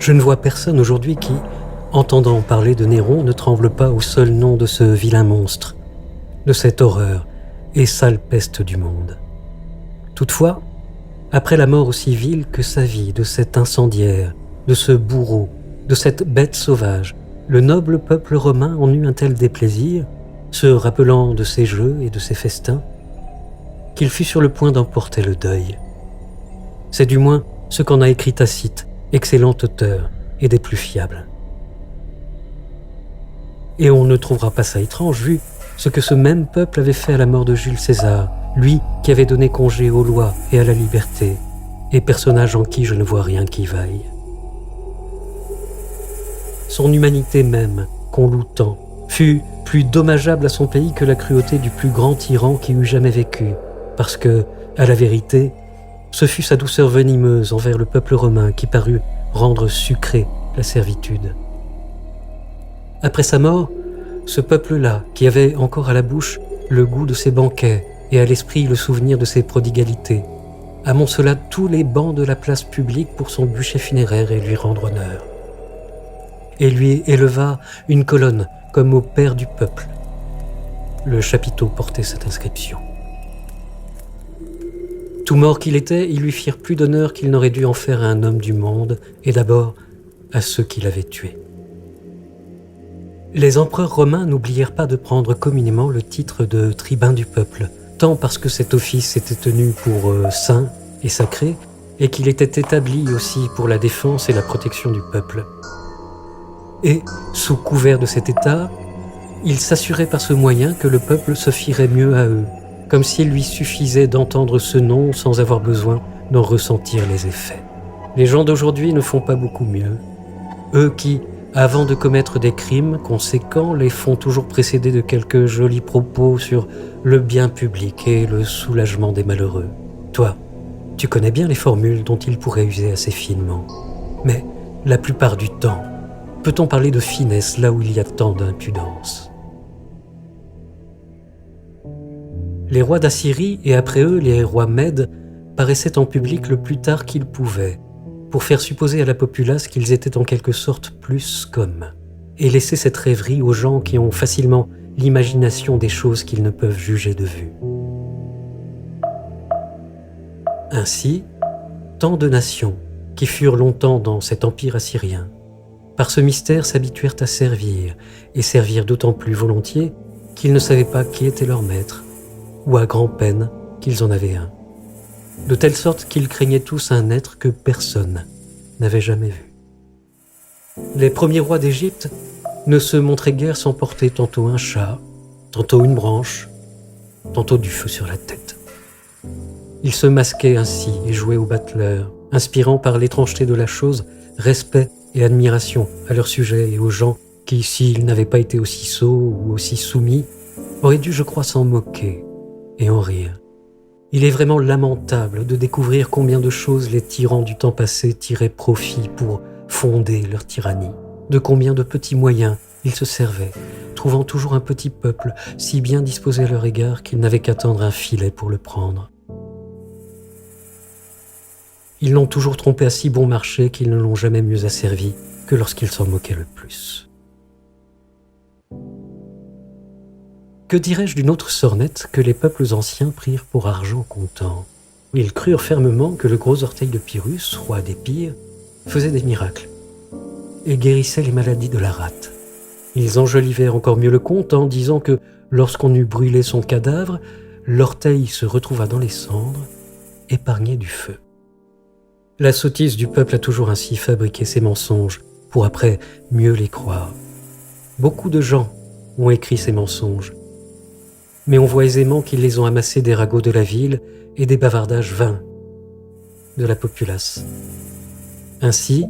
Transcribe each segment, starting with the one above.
Je ne vois personne aujourd'hui qui, entendant parler de Néron, ne tremble pas au seul nom de ce vilain monstre, de cette horreur et sale peste du monde. Toutefois, après la mort aussi vile que sa vie de cet incendiaire, de ce bourreau, de cette bête sauvage, le noble peuple romain en eut un tel déplaisir, se rappelant de ses jeux et de ses festins, qu'il fut sur le point d'emporter le deuil. C'est du moins ce qu'en a écrit Tacite, excellent auteur et des plus fiables. Et on ne trouvera pas ça étrange vu ce que ce même peuple avait fait à la mort de Jules César, lui qui avait donné congé aux lois et à la liberté, et personnage en qui je ne vois rien qui vaille. Son humanité même, qu'on loue tant, fut plus dommageable à son pays que la cruauté du plus grand tyran qui eût jamais vécu, parce que, à la vérité, ce fut sa douceur venimeuse envers le peuple romain qui parut rendre sucrée la servitude. Après sa mort, ce peuple-là, qui avait encore à la bouche le goût de ses banquets et à l'esprit le souvenir de ses prodigalités, amoncela tous les bancs de la place publique pour son bûcher funéraire et lui rendre honneur. Et lui éleva une colonne comme au père du peuple. Le chapiteau portait cette inscription. Tout mort qu'il était, ils lui firent plus d'honneur qu'il n'aurait dû en faire à un homme du monde, et d'abord à ceux qui l'avaient tué. Les empereurs romains n'oublièrent pas de prendre communément le titre de tribun du peuple, tant parce que cet office était tenu pour saint et sacré, et qu'il était établi aussi pour la défense et la protection du peuple. Et, sous couvert de cet état, ils s'assuraient par ce moyen que le peuple se fierait mieux à eux, comme s'il lui suffisait d'entendre ce nom sans avoir besoin d'en ressentir les effets. Les gens d'aujourd'hui ne font pas beaucoup mieux. Eux qui, avant de commettre des crimes conséquents, les font toujours précéder de quelques jolis propos sur le bien public et le soulagement des malheureux. Toi, tu connais bien les formules dont ils pourraient user assez finement. Mais, la plupart du temps, peut-on parler de finesse là où il y a tant d'impudence ? Les rois d'Assyrie et après eux les rois Mèdes paraissaient en public le plus tard qu'ils pouvaient, pour faire supposer à la populace qu'ils étaient en quelque sorte plus qu'hommes, et laisser cette rêverie aux gens qui ont facilement l'imagination des choses qu'ils ne peuvent juger de vue. Ainsi, tant de nations qui furent longtemps dans cet empire assyrien, par ce mystère s'habituèrent à servir, et servirent d'autant plus volontiers qu'ils ne savaient pas qui était leur maître, ou à grand-peine qu'ils en avaient un, de telle sorte qu'ils craignaient tous un être que personne n'avait jamais vu. Les premiers rois d'Égypte ne se montraient guère sans porter tantôt un chat, tantôt une branche, tantôt du feu sur la tête. Ils se masquaient ainsi et jouaient au battleur, inspirant par l'étrangeté de la chose respect et admiration à leur sujet et aux gens qui, s'ils n'avaient pas été aussi sots ou aussi soumis, auraient dû, je crois, s'en moquer et en rire. Il est vraiment lamentable de découvrir combien de choses les tyrans du temps passé tiraient profit pour fonder leur tyrannie, de combien de petits moyens ils se servaient, trouvant toujours un petit peuple si bien disposé à leur égard qu'ils n'avaient qu'à tendre un filet pour le prendre. Ils l'ont toujours trompé à si bon marché qu'ils ne l'ont jamais mieux asservi que lorsqu'ils s'en moquaient le plus. Que dirais-je d'une autre sornette que les peuples anciens prirent pour argent comptant ? Ils crurent fermement que le gros orteil de Pyrrhus, roi des pires, faisait des miracles et guérissait les maladies de la rate. Ils enjolivèrent encore mieux le conte en disant que lorsqu'on eut brûlé son cadavre, l'orteil se retrouva dans les cendres, épargné du feu. La sottise du peuple a toujours ainsi fabriqué ses mensonges pour après mieux les croire. Beaucoup de gens ont écrit ces mensonges, mais on voit aisément qu'ils les ont amassés des ragots de la ville et des bavardages vains de la populace. Ainsi,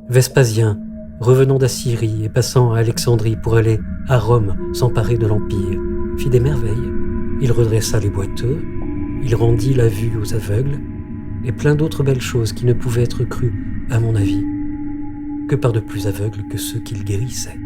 Vespasien, revenant d'Assyrie et passant à Alexandrie pour aller à Rome s'emparer de l'Empire, fit des merveilles. Il redressa les boiteux, il rendit la vue aux aveugles, et plein d'autres belles choses qui ne pouvaient être crues, à mon avis, que par de plus aveugles que ceux qu'il guérissait.